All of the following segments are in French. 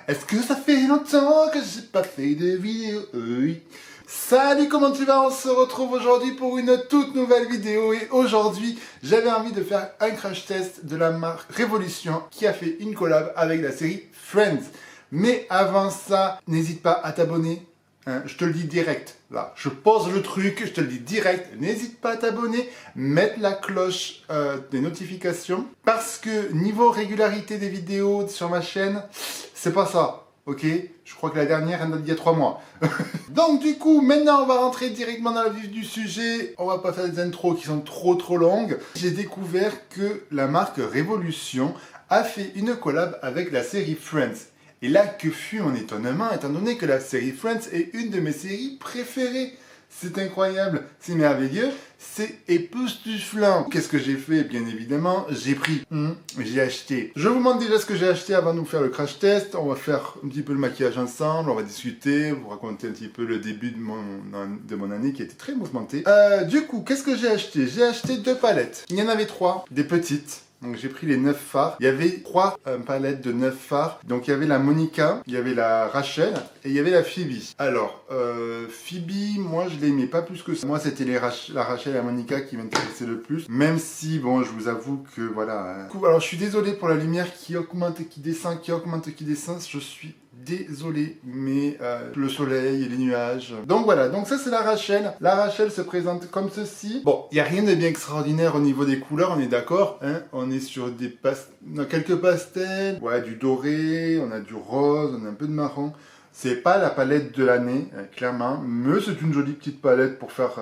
Est-ce que ça fait longtemps que j'ai pas fait de vidéo? Oui. Salut, comment tu vas? On se retrouve aujourd'hui pour une toute nouvelle vidéo et aujourd'hui j'avais envie de faire un crash test de la marque Révolution qui a fait une collab avec la série Friends. Mais avant ça, n'hésite pas à t'abonner. Hein, je te le dis direct, là, je pose le truc, je te le dis direct, n'hésite pas à t'abonner, mettre la cloche des notifications, parce que niveau régularité des vidéos sur ma chaîne, c'est pas ça, ok? Je crois que la dernière, elle date d'il y a 3 mois. Donc du coup, maintenant on va rentrer directement dans le vif du sujet, on va pas faire des intros qui sont trop longues. J'ai découvert que la marque Révolution a fait une collab avec la série Friends. Et là, que fut mon étonnement, étant donné que la série Friends est une de mes séries préférées. C'est incroyable, c'est merveilleux, c'est époustouflant. Qu'est-ce que j'ai fait? Bien évidemment, j'ai acheté. Je vous montre déjà ce que j'ai acheté avant de nous faire le crash test. On va faire un petit peu le maquillage ensemble, on va discuter, vous raconter un petit peu le début de mon année qui a été très mouvementée. Du coup, qu'est-ce que j'ai acheté? J'ai acheté 2 palettes. Il y en avait 3, des petites. Donc j'ai pris les 9 fards. Il y avait 3 palettes de 9 fards. Donc il y avait la Monica, il y avait la Rachel et il y avait la Phoebe. Alors, Phoebe, moi je l'aimais pas plus que ça. Moi c'était la Rachel et la Monica qui m'intéressaient le plus. Même si, bon, je vous avoue que voilà. Alors je suis désolé pour la lumière qui augmente et qui descend, qui augmente et qui descend. Je suis désolé, mais le soleil et les nuages. Donc voilà, donc ça c'est la Rachel. La Rachel se présente comme ceci. Bon, il n'y a rien de bien extraordinaire au niveau des couleurs, on est d'accord, hein? On est sur des on a quelques pastels, ouais, du doré, on a du rose, on a un peu de marron. C'est pas la palette de l'année, clairement, mais c'est une jolie petite palette pour faire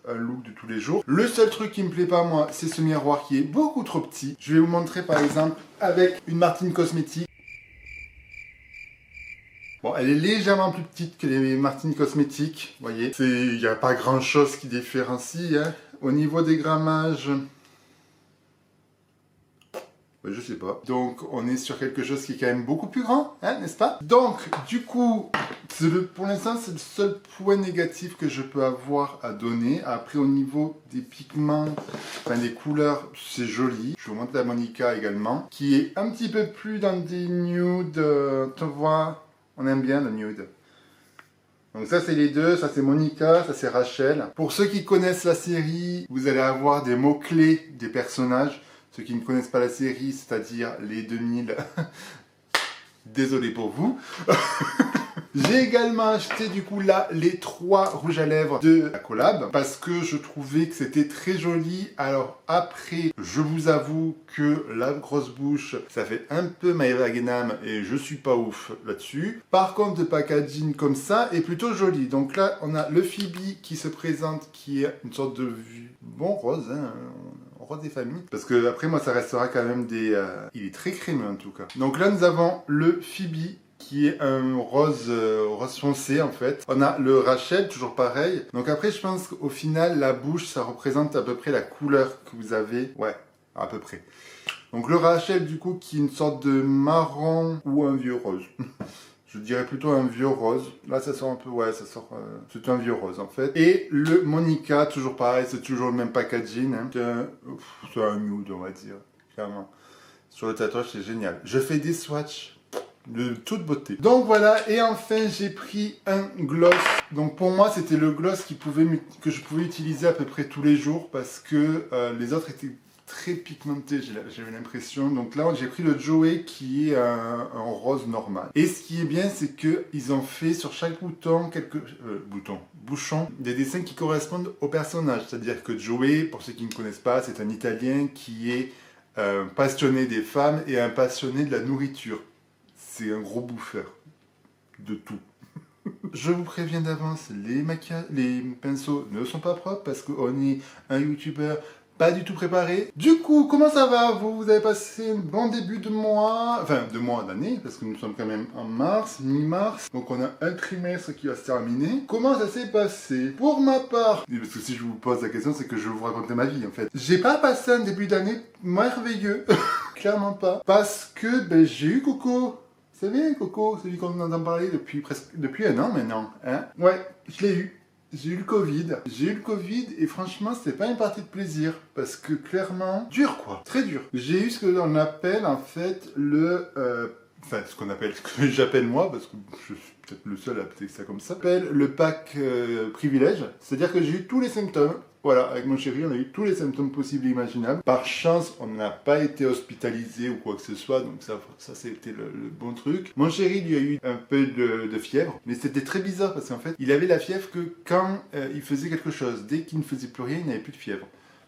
un look de tous les jours. Le seul truc qui me plaît pas, moi, c'est ce miroir qui est beaucoup trop petit. Je vais vous montrer par exemple avec une Martine Cosmétique. Bon, elle est légèrement plus petite que les Martine Cosmétiques, vous voyez. Il n'y a pas grand chose qui différencie, hein. Au niveau des grammages, ouais, je sais pas. Donc, on est sur quelque chose qui est quand même beaucoup plus grand, hein, n'est-ce pas? Donc, du coup, pour l'instant, c'est le seul point négatif que je peux avoir à donner. Après, au niveau des pigments, enfin des couleurs, c'est joli. Je vous montre la Monica également, qui est un petit peu plus dans des nudes, tu vois. On aime bien le nude. Donc ça c'est les deux, ça c'est Monica, ça c'est Rachel. Pour ceux qui connaissent la série, vous allez avoir des mots-clés des personnages. Ceux qui ne connaissent pas la série, c'est-à-dire les 2000, désolé pour vous. J'ai également acheté du coup là les 3 rouges à lèvres de la collab parce que je trouvais que c'était très joli. Alors après, je vous avoue que la grosse bouche, ça fait un peu Maeva Genam et je suis pas ouf là-dessus. Par contre, le packaging comme ça est plutôt joli. Donc là, on a le Phoebe qui se présente, qui est une sorte de bon rose, hein, rose des familles. Parce que après, moi, ça restera quand même des... il est très crémeux en tout cas. Donc là, nous avons le Phoebe qui est un rose, rose foncé en fait. On a le Rachel, toujours pareil. Donc après, je pense qu'au final, la bouche, ça représente à peu près la couleur que vous avez. Ouais, à peu près. Donc le Rachel, du coup, qui est une sorte de marron ou un vieux rose. Je dirais plutôt un vieux rose. Là, ça sort un peu, ouais, ça sort... c'est un vieux rose, en fait. Et le Monica, toujours pareil, c'est toujours le même packaging. Hein. C'est un nude, on va dire, clairement. Sur le tatouage, c'est génial. Je fais des swatchs de toute beauté. Donc voilà, et enfin j'ai pris un gloss. Donc pour moi c'était le gloss que je pouvais utiliser à peu près tous les jours parce que les autres étaient très pigmentés, j'avais l'impression. Donc là j'ai pris le Joey qui est un rose normal. Et ce qui est bien, c'est que ils ont fait sur chaque bouton bouchon, des dessins qui correspondent au personnage. C'est-à-dire que Joey, pour ceux qui ne connaissent pas, c'est un Italien qui est passionné des femmes et un passionné de la nourriture. C'est un gros bouffeur de tout. Je vous préviens d'avance, les pinceaux ne sont pas propres parce qu'on est un youtubeur pas du tout préparé. Du coup, comment ça va? Vous avez passé un bon début de mois, enfin de mois d'année, parce que nous sommes quand même en mars, mi-mars. Donc on a un trimestre qui va se terminer. Comment ça s'est passé? Pour ma part, parce que si je vous pose la question, c'est que je vais vous raconter ma vie en fait. J'ai pas passé un début d'année merveilleux, clairement pas, parce que ben, j'ai eu Coco. Vous savez, Coco, celui qu'on entend parler depuis 1 an maintenant, hein? Ouais, je l'ai eu. J'ai eu le Covid et franchement c'était pas une partie de plaisir parce que clairement, dur quoi, très dur. J'ai eu ce que l'on appelle en fait le enfin ce qu'on appelle, ce que j'appelle moi, parce que je suis peut-être le seul à appeler ça comme ça, s'appelle le pack privilège. C'est-à-dire que j'ai eu tous les symptômes. Voilà, avec mon chéri, on a eu tous les symptômes possibles et imaginables. Par chance, on n'a pas été hospitalisé ou quoi que ce soit, donc ça c'était le bon truc. Mon chéri, lui, a eu un peu de fièvre, mais c'était très bizarre parce qu'en fait, il avait la fièvre que quand il faisait quelque chose. Dès qu'il ne faisait plus rien, il n'avait plus de fièvre.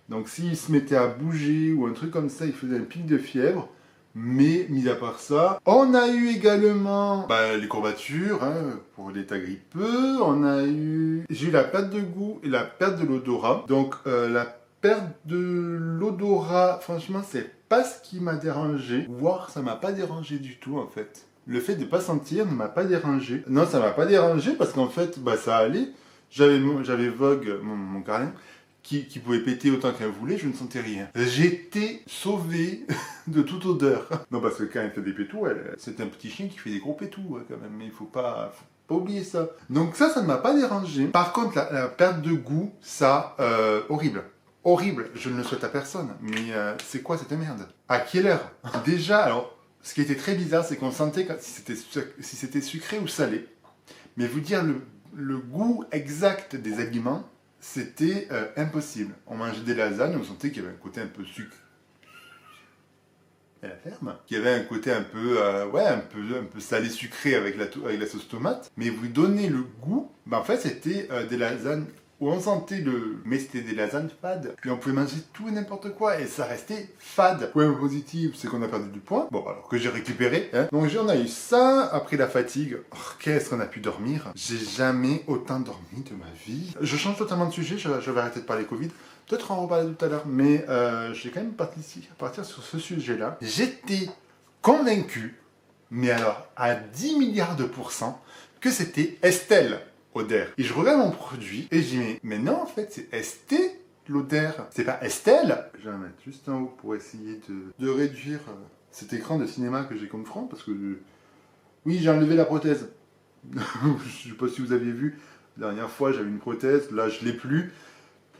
Donc s'il se mettait à bouger ou un truc comme ça, il faisait un pic de fièvre. Mais, mis à part ça, on a eu également les courbatures, hein, pour l'état grippeux. J'ai eu la perte de goût et la perte de l'odorat. Donc, la perte de l'odorat, franchement, c'est pas ce qui m'a dérangé. Voire, ça m'a pas dérangé du tout, en fait. Le fait de pas sentir ne m'a pas dérangé. Non, ça m'a pas dérangé parce qu'en fait, ça allait. J'avais Vogue, mon carlin, qui pouvait péter autant qu'elle voulait, je ne sentais rien. J'étais sauvé de toute odeur. Non, parce que quand elle fait des pétous, c'est un petit chien qui fait des gros pétous, quand même, mais il faut pas oublier ça. Donc ça ne m'a pas dérangé. Par contre, la perte de goût, ça, horrible. Horrible, je ne le souhaite à personne, mais c'est quoi cette merde? À quelle heure? Déjà, alors, ce qui était très bizarre, c'est qu'on sentait si c'était sucré ou salé. Mais vous dire le goût exact des aliments, c'était impossible. On mangeait des lasagnes, on sentait qu'il y avait un côté un peu sucre. Et la ferme. Qu'il y avait un côté un peu, un peu salé sucré avec la sauce tomate. Mais vous donnez le goût, en fait c'était des lasagnes où on sentait mais c'était des lasagnes fades. Puis on pouvait manger tout et n'importe quoi et ça restait fade. Point positif, c'est qu'on a perdu du poids. Bon, alors que j'ai récupéré. Hein. Donc on a eu ça, après la fatigue. Oh, qu'est-ce qu'on a pu dormir? J'ai jamais autant dormi de ma vie. Je change totalement de sujet, je vais arrêter de parler Covid. Peut-être en reparler tout à l'heure, mais j'ai quand même partir sur ce sujet-là. J'étais convaincu, mais alors à 10 milliards de pourcents, que c'était Estelle Lauder. Et je regarde mon produit et je dis mais non, en fait, c'est Estée Lauder. C'est pas Estelle. Je vais la mettre juste en haut pour essayer de réduire cet écran de cinéma que j'ai comme front, parce que oui, j'ai enlevé la prothèse. Je sais pas si vous aviez vu, la dernière fois j'avais une prothèse, là je l'ai plus.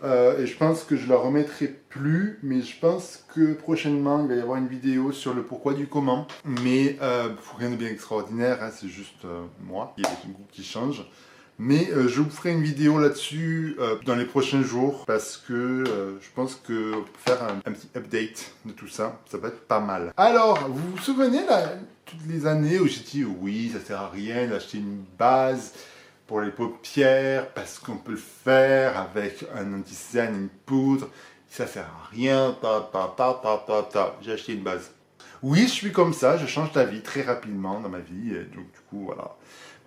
Et je pense que je la remettrai plus, mais je pense que prochainement il va y avoir une vidéo sur le pourquoi du comment. Mais rien de bien extraordinaire, hein, c'est juste moi, il y a des goûts qui changent. Mais je vous ferai une vidéo là-dessus dans les prochains jours parce que je pense que on peut faire un petit update de tout ça, ça va être pas mal. Alors, vous vous souvenez là, toutes les années où j'ai dit oui, ça sert à rien d'acheter une base pour les paupières parce qu'on peut le faire avec un anti-cerne, une poudre, ça sert à rien, j'ai acheté une base. Oui, je suis comme ça, je change d'avis très rapidement dans ma vie, et donc du coup voilà.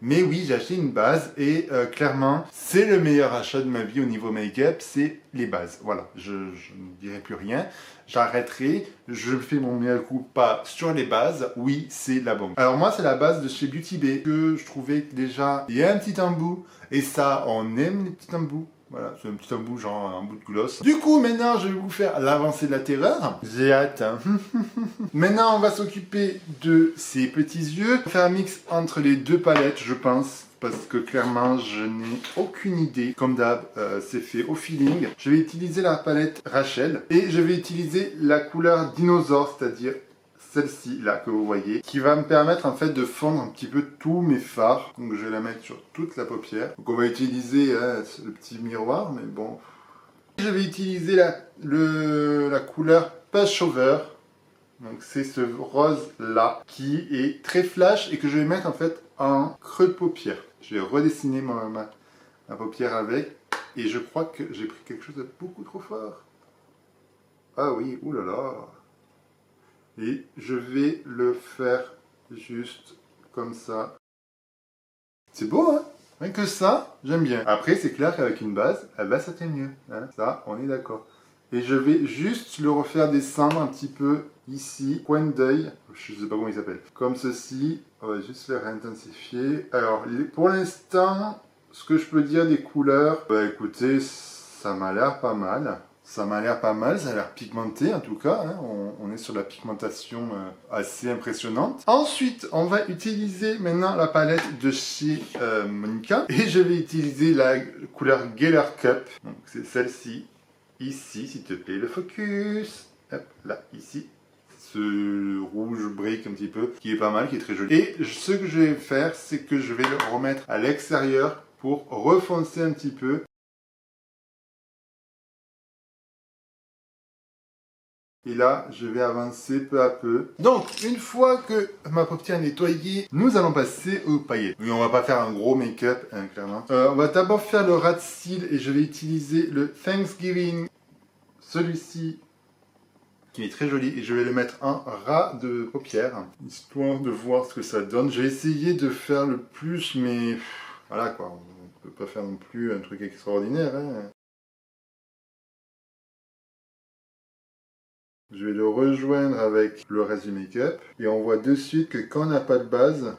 Mais oui, j'ai acheté une base et clairement, c'est le meilleur achat de ma vie au niveau make-up, c'est les bases. Voilà, je ne dirai plus rien, j'arrêterai, je fais mon meilleur coup pas sur les bases, oui, c'est la bombe. Alors moi, c'est la base de chez Beauty Bay que je trouvais que déjà, il y a un petit embout, et ça, on aime les petits embouts. Voilà, c'est un petit embout, genre un bout de gloss. Du coup, maintenant, je vais vous faire l'avancée de la terreur. J'ai hâte, hein. Maintenant, on va s'occuper de ces petits yeux. On va faire un mix entre les deux palettes, je pense. Parce que clairement, je n'ai aucune idée. Comme d'hab, c'est fait au feeling. Je vais utiliser la palette Rachel. Et je vais utiliser la couleur dinosaure, c'est-à-dire celle-ci, là, que vous voyez, qui va me permettre, en fait, de fondre un petit peu tous mes fards. Donc, je vais la mettre sur toute la paupière. Donc, on va utiliser le petit miroir, mais bon. Je vais utiliser la couleur Pushover. Donc, c'est ce rose-là, qui est très flash et que je vais mettre, en fait, en creux de paupière. Je vais redessiner ma paupière avec. Et je crois que j'ai pris quelque chose de beaucoup trop fort. Ah oui, oulala. Et je vais le faire juste comme ça. C'est beau, hein? Rien que ça, j'aime bien. Après, c'est clair qu'avec une base, ça tient mieux. Hein, ça, on est d'accord. Et je vais juste le refaire descendre un petit peu ici, coin d'œil. Je ne sais pas comment il s'appelle. Comme ceci. On va juste le réintensifier. Alors, pour l'instant, ce que je peux dire des couleurs, écoutez, ça m'a l'air pas mal. Ça m'a l'air pas mal, ça a l'air pigmenté en tout cas, hein. On est sur la pigmentation assez impressionnante. Ensuite, on va utiliser maintenant la palette de chez Monica. Et je vais utiliser la couleur Geller Cup. Donc c'est celle-ci, ici, s'il te plaît, le focus. Hop, là, ici. ce rouge brique un petit peu, qui est pas mal, qui est très joli. Et ce que je vais faire, c'est que je vais le remettre à l'extérieur pour refoncer un petit peu. Et là, je vais avancer peu à peu. Donc, une fois que ma paupière est nettoyée, nous allons passer aux paillettes. Oui, on va pas faire un gros make-up, hein, clairement. On va d'abord faire le rat de cils et je vais utiliser le Thanksgiving. Celui-ci, qui est très joli. Et je vais le mettre en ras de paupières, histoire de voir ce que ça donne. J'ai essayé de faire le plus, mais voilà quoi. On peut pas faire non plus un truc extraordinaire, hein. Je vais le rejoindre avec le reste du make-up. Et on voit de suite que quand on n'a pas de base,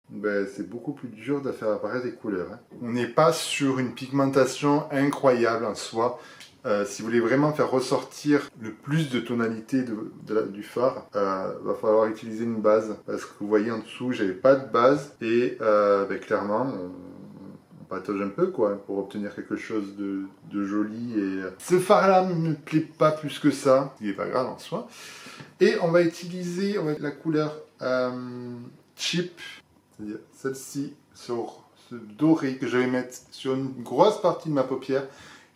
ben, c'est beaucoup plus dur de faire apparaître des couleurs, hein. On n'est pas sur une pigmentation incroyable en soi. Si vous voulez vraiment faire ressortir le plus de tonalité du fard, va falloir utiliser une base. Parce que vous voyez en dessous, j'avais pas de base. Et ben, clairement, on patauge un peu quoi, pour obtenir quelque chose de joli. Et ce fard-là ne me plaît pas plus que ça. Il n'est pas grave en soi. Et on va utiliser la couleur Cheap, c'est-à-dire celle-ci sur ce doré que je vais mettre sur une grosse partie de ma paupière,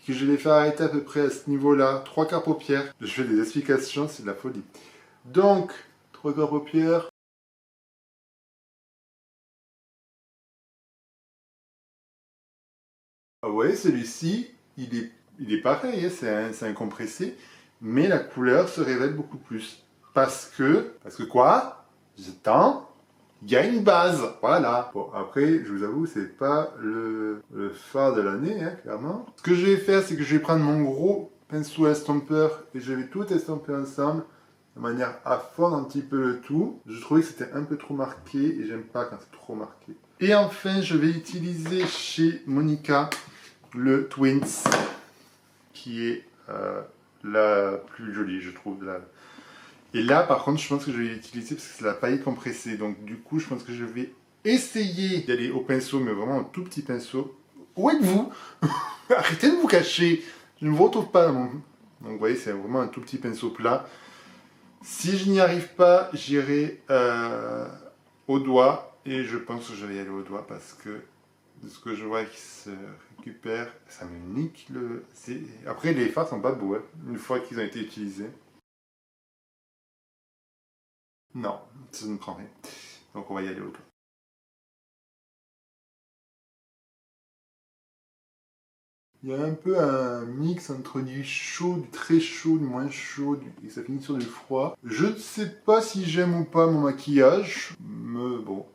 que je vais faire arrêter à peu près à ce niveau-là, 3/4 paupière. Je fais des explications, c'est de la folie. Donc, 3/4 paupière. Ah ouais, celui-ci, il est pareil, hein, c'est un compressé, mais la couleur se révèle beaucoup plus. Parce que quoi? J'attends. Il y a une base, voilà. Bon, après, je vous avoue, c'est pas le phare de l'année, hein, clairement. Ce que je vais faire, c'est que je vais prendre mon gros pinceau estompeur et je vais tout estomper ensemble de manière à fondre un petit peu le tout. Je trouvais que c'était un peu trop marqué et j'aime pas quand c'est trop marqué. Et enfin, je vais utiliser chez Monica le Twins, qui est la plus jolie, je trouve. Et là, par contre, je pense que je vais l'utiliser parce que c'est la paille compressée. Donc, du coup, je pense que je vais essayer d'aller au pinceau, mais vraiment un tout petit pinceau. Où êtes-vous? Arrêtez de vous cacher. Je ne vous retrouve pas. Donc, vous voyez, c'est vraiment un tout petit pinceau plat. Si je n'y arrive pas, j'irai au doigt. Et je pense que je vais y aller au doigt parce que de ce que je vois qui se récupère, ça me nique le... Après, les fards sont pas beaux, hein, une fois qu'ils ont été utilisés. Non, ça ne prend rien. Donc on va y aller au doigt. Il y a un peu un mix entre du chaud, du très chaud, du moins chaud, et ça finit sur du froid. Je ne sais pas si j'aime ou pas mon maquillage, mais bon.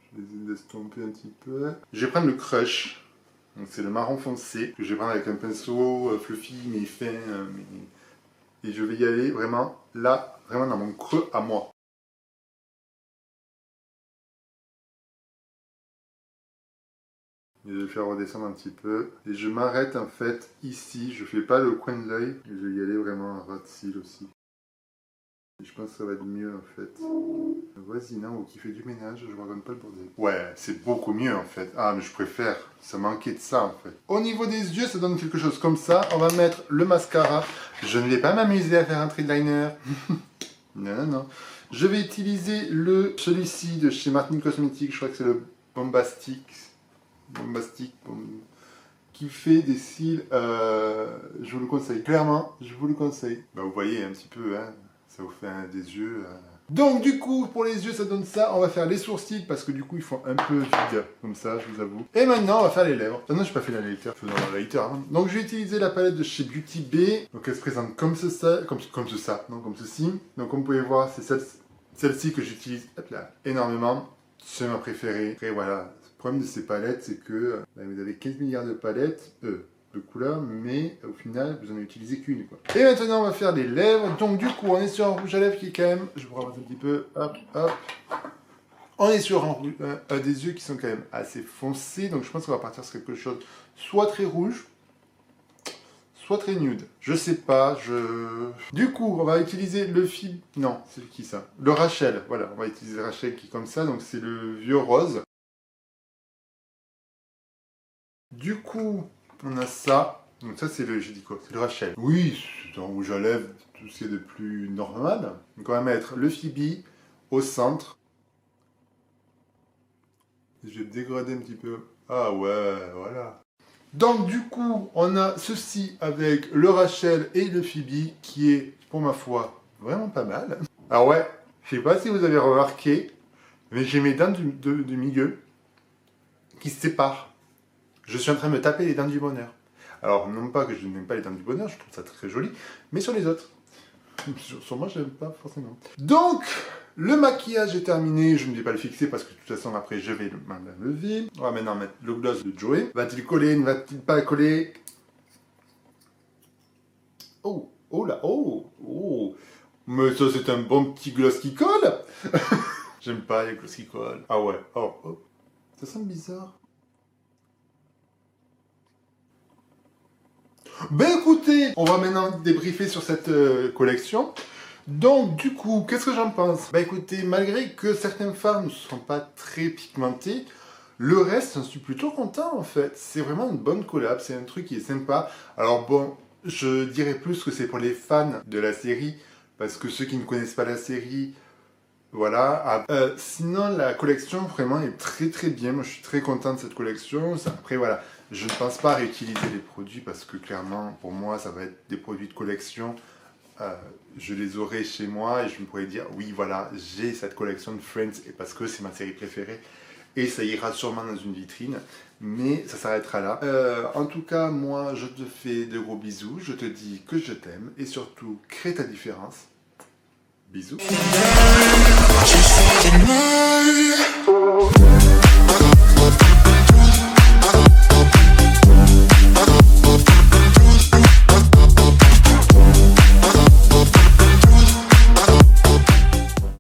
Je vais essayer d'estomper un petit peu. Je vais prendre le Crush. Donc c'est le marron foncé, que je vais prendre avec un pinceau fluffy, mais fin. Et je vais y aller vraiment là, vraiment dans mon creux à moi. Je vais le faire redescendre un petit peu. Et je m'arrête en fait ici. Je fais pas le coin de l'œil. Je vais y aller vraiment à ras de cils aussi. Et je pense que ça va être mieux en fait. Le voisinant qui fait du ménage, je ne raconte pas le bordel. Ouais, c'est beaucoup mieux en fait. Ah, mais je préfère. Ça manquait de ça en fait. Au niveau des yeux, ça donne quelque chose comme ça. On va mettre le mascara. Je ne vais pas m'amuser à faire un trait de liner. Non, non, non. Je vais utiliser celui-ci de chez Martin Cosmetics. Je crois que c'est le Bombastic, qui fait des cils, je vous le conseille, clairement, je vous le conseille. Bah, vous voyez un petit peu, hein, ça vous fait des yeux. Donc du coup, pour les yeux, ça donne ça. On va faire les sourcils, parce que du coup, ils font un peu vide, comme ça, je vous avoue. Et maintenant, on va faire les lèvres. Ah non, j'ai pas fait la lighter, je faisais la lighter. Hein. Donc je vais utiliser la palette de chez Beauty Bay. Donc elle se présente comme comme ceci. Donc comme vous pouvez voir, c'est celle-ci que j'utilise énormément. C'est ma préférée. Après voilà, le problème de ces palettes, c'est que vous avez 15 milliards de palettes de couleurs, mais au final, vous n'en utilisez qu'une. Et maintenant, on va faire les lèvres. Donc du coup, on est sur un rouge à lèvres qui est quand même... Je vous ramasse un petit peu. Hop, hop. On est sur des yeux qui sont quand même assez foncés. Donc je pense qu'on va partir sur quelque chose soit très rouge, soit très nude. Je sais pas, Du coup, on va utiliser le fil... Non, c'est qui ça? Le Rachel, voilà. On va utiliser le Rachel qui est comme ça, donc c'est le vieux rose. Du coup, on a ça. Donc ça, c'est le... J'ai dit quoi? C'est le Rachel. Oui, c'est un rouge à lèvres tout ce qui est de plus normal. Donc on va mettre le Phoebe au centre. Je vais dégrader un petit peu. Ah ouais, voilà. Donc du coup, on a ceci avec le Rachel et le Phoebe qui est, pour ma foi, vraiment pas mal. Alors ouais, je sais pas si vous avez remarqué, mais j'ai mes dents du milieu qui se séparent. Je suis en train de me taper les dents du bonheur. Alors non pas que je n'aime pas les dents du bonheur, je trouve ça très joli, mais sur les autres. Sur moi, je n'aime pas forcément. Donc, le maquillage est terminé. Je ne vais pas le fixer parce que de toute façon, après, je vais le lever. On va maintenant mettre le gloss de Joey. Va-t-il coller? Ne va-t-il pas coller? Oh, oh là, oh, oh. Mais ça, c'est un bon petit gloss qui colle. J'aime pas les gloss qui collent. Ah ouais, oh, oh. Ça sent bizarre. Ben écoutez, on va maintenant débriefer sur cette collection. Donc du coup, qu'est-ce que j'en pense? Ben écoutez, malgré que certaines fards ne sont pas très pigmentées, le reste, j'en suis plutôt content en fait. C'est vraiment une bonne collab, c'est un truc qui est sympa. Alors bon, je dirais plus que c'est pour les fans de la série, parce que ceux qui ne connaissent pas la série, voilà. Sinon, la collection vraiment est très très bien. Moi, je suis très content de cette collection. Après, voilà, je ne pense pas réutiliser les produits parce que clairement, pour moi, ça va être des produits de collection. Je les aurai chez moi et je me pourrais dire, oui, voilà, j'ai cette collection de Friends et parce que c'est ma série préférée. Et ça ira sûrement dans une vitrine, mais ça s'arrêtera là. En tout cas, moi, je te fais de gros bisous. Je te dis que je t'aime et surtout, crée ta différence. Bisous.